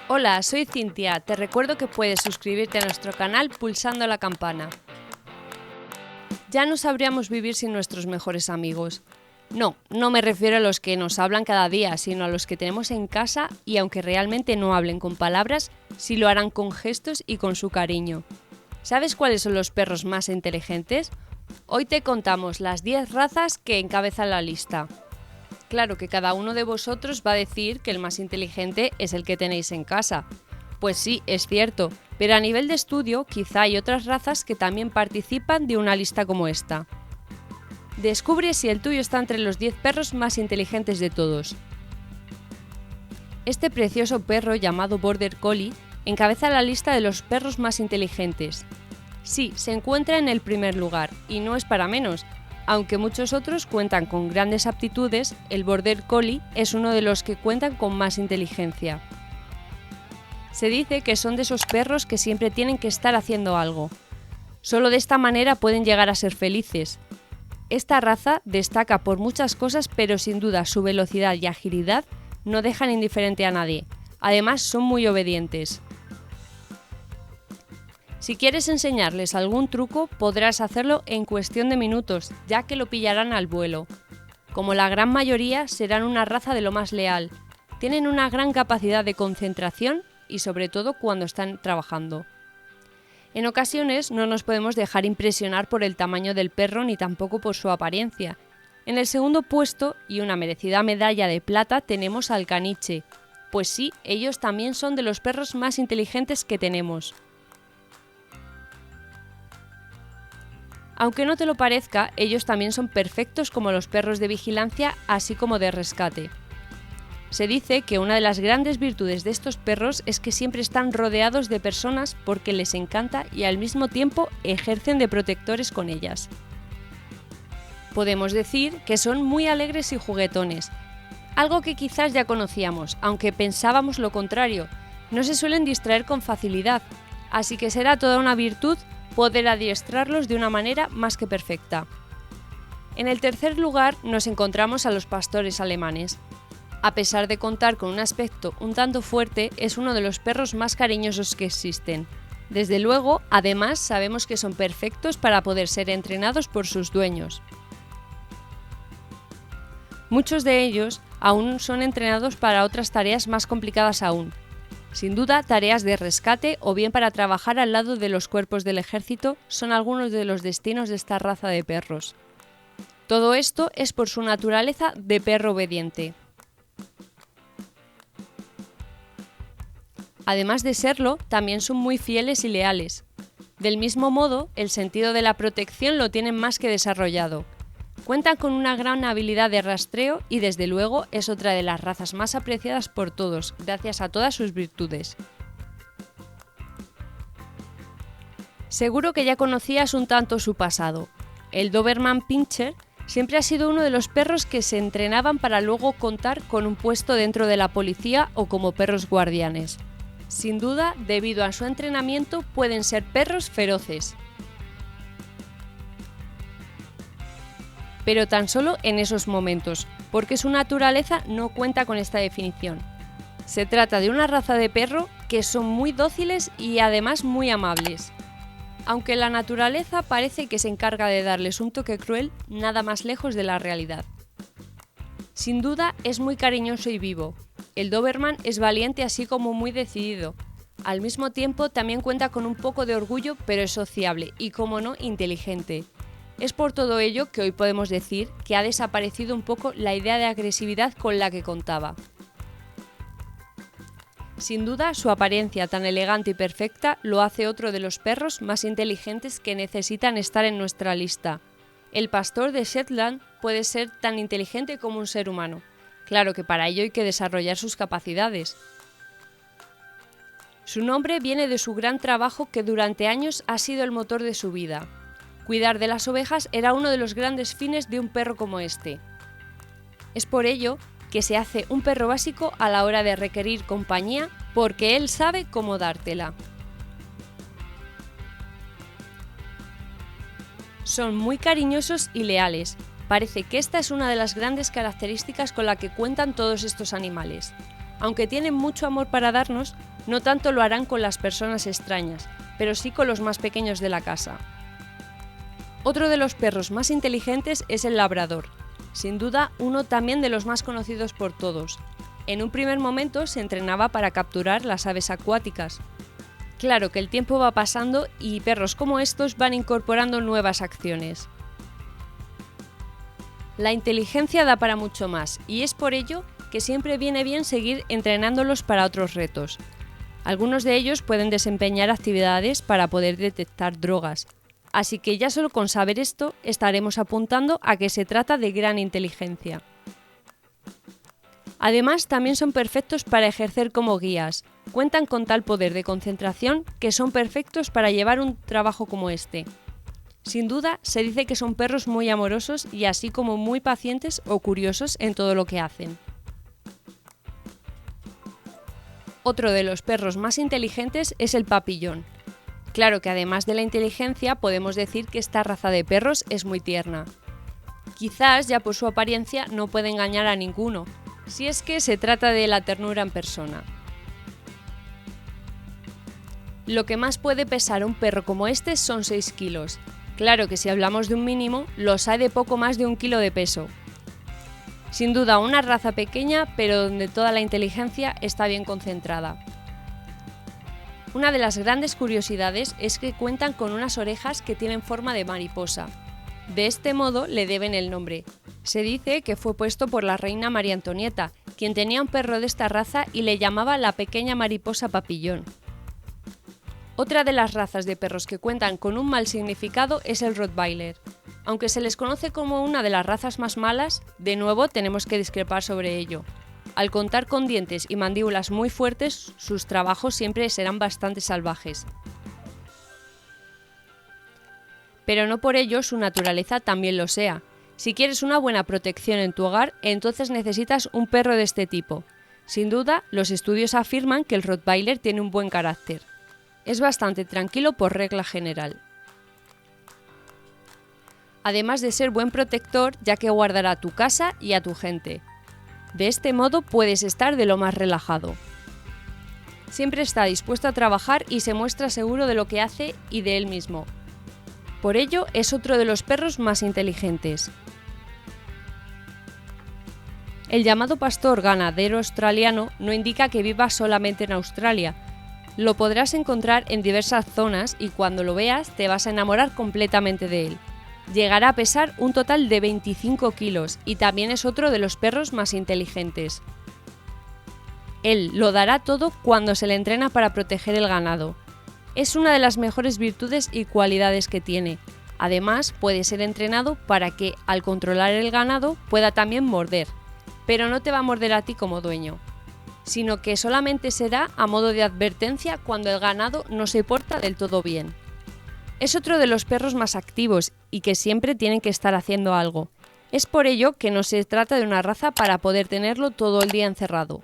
Hola, soy Cintia. Te recuerdo que puedes suscribirte a nuestro canal pulsando la campana. Ya no sabríamos vivir sin nuestros mejores amigos. No me refiero a los que nos hablan cada día, sino a los que tenemos en casa y aunque realmente no hablen con palabras, sí lo harán con gestos y con su cariño. ¿Sabes cuáles son los perros más inteligentes? Hoy te contamos las 10 razas que encabezan la lista. Claro que cada uno de vosotros va a decir que el más inteligente es el que tenéis en casa. Pues sí, es cierto, pero a nivel de estudio quizá hay otras razas que también participan de una lista como esta. Descubre si el tuyo está entre los 10 perros más inteligentes de todos. Este precioso perro llamado Border Collie encabeza la lista de los perros más inteligentes. Sí, se encuentra en el primer lugar, y no es para menos. Aunque muchos otros cuentan con grandes aptitudes, el Border Collie es uno de los que cuentan con más inteligencia. Se dice que son de esos perros que siempre tienen que estar haciendo algo. Solo de esta manera pueden llegar a ser felices. Esta raza destaca por muchas cosas, pero sin duda su velocidad y agilidad no dejan indiferente a nadie. Además, son muy obedientes. Si quieres enseñarles algún truco, podrás hacerlo en cuestión de minutos, ya que lo pillarán al vuelo. Como la gran mayoría, serán una raza de lo más leal. Tienen una gran capacidad de concentración y sobre todo cuando están trabajando. En ocasiones no nos podemos dejar impresionar por el tamaño del perro ni tampoco por su apariencia. En el segundo puesto, y una merecida medalla de plata, tenemos al caniche. Pues sí, ellos también son de los perros más inteligentes que tenemos. Aunque no te lo parezca, ellos también son perfectos como los perros de vigilancia, así como de rescate. Se dice que una de las grandes virtudes de estos perros es que siempre están rodeados de personas porque les encanta y al mismo tiempo ejercen de protectores con ellas. Podemos decir que son muy alegres y juguetones, algo que quizás ya conocíamos, aunque pensábamos lo contrario. No se suelen distraer con facilidad, así que será toda una virtud poder adiestrarlos de una manera más que perfecta. En el tercer lugar nos encontramos a los pastores alemanes. A pesar de contar con un aspecto un tanto fuerte, es uno de los perros más cariñosos que existen. Desde luego, además, sabemos que son perfectos para poder ser entrenados por sus dueños. Muchos de ellos aún son entrenados para otras tareas más complicadas aún. Sin duda, tareas de rescate o bien para trabajar al lado de los cuerpos del ejército son algunos de los destinos de esta raza de perros. Todo esto es por su naturaleza de perro obediente. Además de serlo, también son muy fieles y leales. Del mismo modo, el sentido de la protección lo tienen más que desarrollado. Cuentan con una gran habilidad de rastreo y desde luego es otra de las razas más apreciadas por todos, gracias a todas sus virtudes. Seguro que ya conocías un tanto su pasado. El Doberman Pinscher siempre ha sido uno de los perros que se entrenaban para luego contar con un puesto dentro de la policía o como perros guardianes. Sin duda, debido a su entrenamiento, pueden ser perros feroces. Pero tan solo en esos momentos, porque su naturaleza no cuenta con esta definición. Se trata de una raza de perro que son muy dóciles y además muy amables. Aunque la naturaleza parece que se encarga de darles un toque cruel, nada más lejos de la realidad. Sin duda es muy cariñoso y vivo. El Doberman es valiente así como muy decidido. Al mismo tiempo también cuenta con un poco de orgullo, pero es sociable y, como no, inteligente. Es por todo ello que hoy podemos decir que ha desaparecido un poco la idea de agresividad con la que contaba. Sin duda, su apariencia tan elegante y perfecta lo hace otro de los perros más inteligentes que necesitan estar en nuestra lista. El pastor de Shetland puede ser tan inteligente como un ser humano. Claro que para ello hay que desarrollar sus capacidades. Su nombre viene de su gran trabajo que durante años ha sido el motor de su vida. Cuidar de las ovejas era uno de los grandes fines de un perro como este. Es por ello que se hace un perro básico a la hora de requerir compañía, porque él sabe cómo dártela. Son muy cariñosos y leales. Parece que esta es una de las grandes características con la que cuentan todos estos animales. Aunque tienen mucho amor para darnos, No tanto lo harán con las personas extrañas, pero sí con los más pequeños de la casa. Otro de los perros más inteligentes es el labrador, sin duda uno también de los más conocidos por todos. En un primer momento se entrenaba para capturar las aves acuáticas. Claro que el tiempo va pasando y perros como estos van incorporando nuevas acciones. La inteligencia da para mucho más y es por ello que siempre viene bien seguir entrenándolos para otros retos. Algunos de ellos pueden desempeñar actividades para poder detectar drogas, así que ya solo con saber esto estaremos apuntando a que se trata de gran inteligencia. Además, también son perfectos para ejercer como guías. Cuentan con tal poder de concentración que son perfectos para llevar un trabajo como este. Sin duda, se dice que son perros muy amorosos y así como muy pacientes o curiosos en todo lo que hacen. Otro de los perros más inteligentes es el papillón. Claro que además de la inteligencia podemos decir que esta raza de perros es muy tierna. Quizás ya por su apariencia no puede engañar a ninguno, si es que se trata de la ternura en persona. Lo que más puede pesar un perro como este son 6 kilos. Claro que si hablamos de un mínimo, los hay de poco más de 1 kilo de peso. Sin duda una raza pequeña, pero donde toda la inteligencia está bien concentrada. Una de las grandes curiosidades es que cuentan con unas orejas que tienen forma de mariposa. De este modo le deben el nombre. Se dice que fue puesto por la reina María Antonieta, quien tenía un perro de esta raza y le llamaba la pequeña mariposa papillón. Otra de las razas de perros que cuentan con un mal significado es el Rottweiler. Aunque se les conoce como una de las razas más malas, de nuevo tenemos que discrepar sobre ello. Al contar con dientes y mandíbulas muy fuertes, sus trabajos siempre serán bastante salvajes. Pero no por ello su naturaleza también lo sea. Si quieres una buena protección en tu hogar, entonces necesitas un perro de este tipo. Sin duda, los estudios afirman que el Rottweiler tiene un buen carácter. Es bastante tranquilo por regla general. Además de ser buen protector, ya que guardará tu casa y a tu gente. De este modo puedes estar de lo más relajado. Siempre está dispuesto a trabajar y se muestra seguro de lo que hace y de él mismo. Por ello, es otro de los perros más inteligentes. El llamado pastor ganadero australiano no indica que viva solamente en Australia. Lo podrás encontrar en diversas zonas y cuando lo veas te vas a enamorar completamente de él. Llegará a pesar un total de 25 kilos y también es otro de los perros más inteligentes. Él lo dará todo cuando se le entrena para proteger el ganado. Es una de las mejores virtudes y cualidades que tiene. Además, puede ser entrenado para que, al controlar el ganado, pueda también morder. Pero no te va a morder a ti como dueño, sino que solamente será a modo de advertencia cuando el ganado no se porta del todo bien. Es otro de los perros más activos y que siempre tienen que estar haciendo algo. Es por ello que no se trata de una raza para poder tenerlo todo el día encerrado.